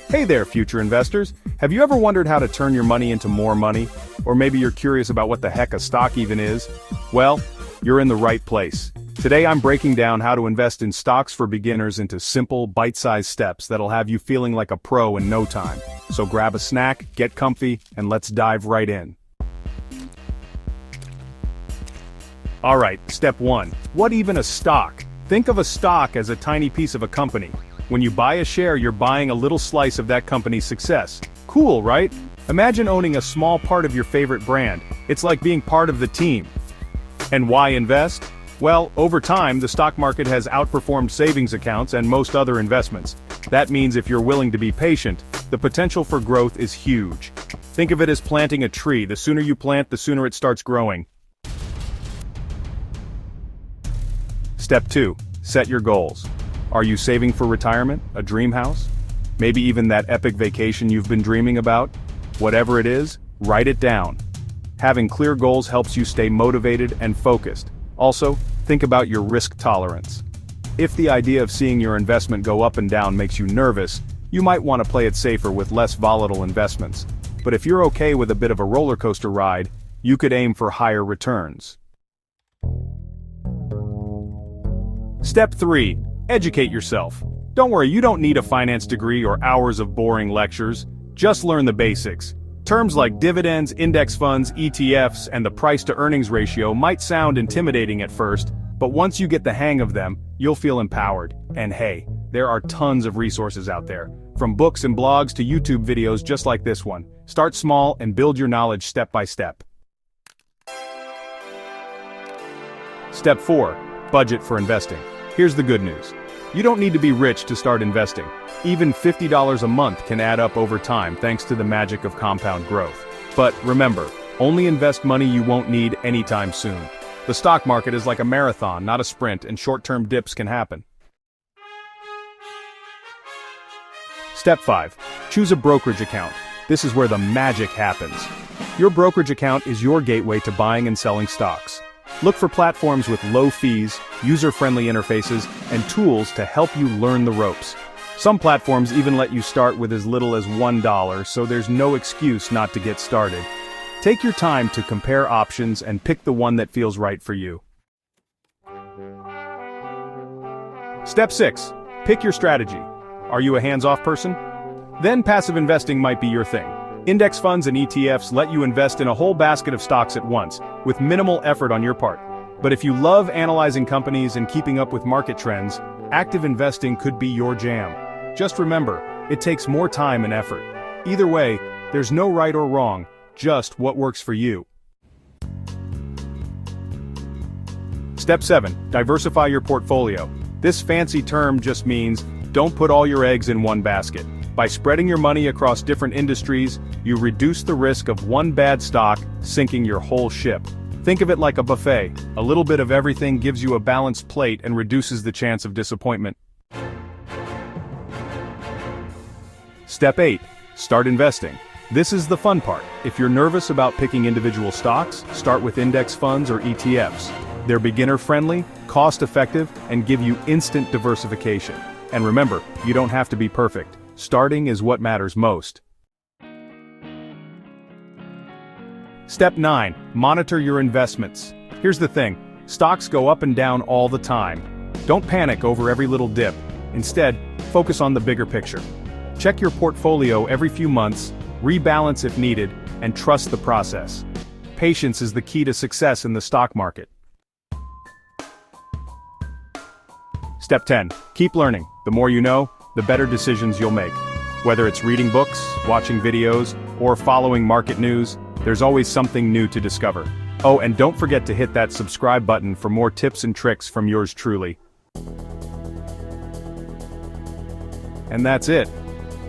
Hey there, future investors. Have you ever wondered how to turn your money into more money? Or maybe you're curious about what the heck a stock even is? Well, you're in the right place. Today I'm breaking down how to invest in stocks for beginners into simple, bite-sized steps that'll have you feeling like a pro in no time. So grab a snack, get comfy, and let's dive right in. Alright, step 1. What even a stock? Think of a stock as a tiny piece of a company. When you buy a share, you're buying a little slice of that company's success. Cool, right? Imagine owning a small part of your favorite brand. It's like being part of the team. And why invest? Well, over time, the stock market has outperformed savings accounts and most other investments. That means if you're willing to be patient, the potential for growth is huge. Think of it as planting a tree. The sooner you plant, the sooner it starts growing. Step 2. Set your goals. Are you saving for retirement, a dream house? Maybe even that epic vacation you've been dreaming about? Whatever it is, write it down. Having clear goals helps you stay motivated and focused. Also, think about your risk tolerance. If the idea of seeing your investment go up and down makes you nervous, you might want to play it safer with less volatile investments. But if you're okay with a bit of a roller coaster ride, you could aim for higher returns. Step 3. Educate yourself. Don't worry, you don't need a finance degree or hours of boring lectures. Just learn the basics. Terms like dividends, index funds, ETFs, and the price-to-earnings ratio might sound intimidating at first, but once you get the hang of them, you'll feel empowered. And hey, there are tons of resources out there. From books and blogs to YouTube videos just like this one. Start small and build your knowledge step by step. Step 4. Budget for investing. Here's the good news. You don't need to be rich to start investing. Even $50 a month can add up over time thanks to the magic of compound growth. But remember, only invest money you won't need anytime soon. The stock market is like a marathon, not a sprint, and short-term dips can happen. Step 5. Choose a brokerage account. This is where the magic happens. Your brokerage account is your gateway to buying and selling stocks. Look for platforms with low fees, user-friendly interfaces, and tools to help you learn the ropes. Some platforms even let you start with as little as $1, so there's no excuse not to get started. Take your time to compare options and pick the one that feels right for you. Step 6. Pick your strategy. Are you a hands-off person? Then passive investing might be your thing. Index funds and ETFs let you invest in a whole basket of stocks at once, with minimal effort on your part. But if you love analyzing companies and keeping up with market trends, active investing could be your jam. Just remember, it takes more time and effort. Either way, there's no right or wrong, just what works for you. Step 7. Diversify your portfolio. This fancy term just means, don't put all your eggs in one basket. By spreading your money across different industries, you reduce the risk of one bad stock sinking your whole ship. Think of it like a buffet. A little bit of everything gives you a balanced plate and reduces the chance of disappointment. Step 8. Start investing. This is the fun part. If you're nervous about picking individual stocks, start with index funds or ETFs. They're beginner-friendly, cost-effective, and give you instant diversification. And remember, you don't have to be perfect. Starting is what matters most. Step 9. Monitor your investments. Here's the thing, stocks go up and down all the time. Don't panic over every little dip. Instead, focus on the bigger picture. Check your portfolio every few months, rebalance if needed, and trust the process. Patience is the key to success in the stock market. Step 10. Keep learning. The more you know, the better decisions you'll make. Whether it's reading books, watching videos, or following market news, there's always something new to discover. Oh, and don't forget to hit that subscribe button for more tips and tricks from yours truly. And that's it.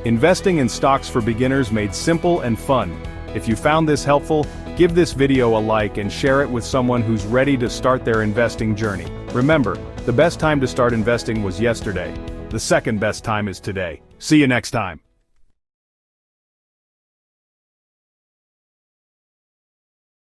Investing in stocks for beginners made simple and fun. If you found this helpful, give this video a like and share it with someone who's ready to start their investing journey. Remember, the best time to start investing was yesterday. The second best time is today. See you next time.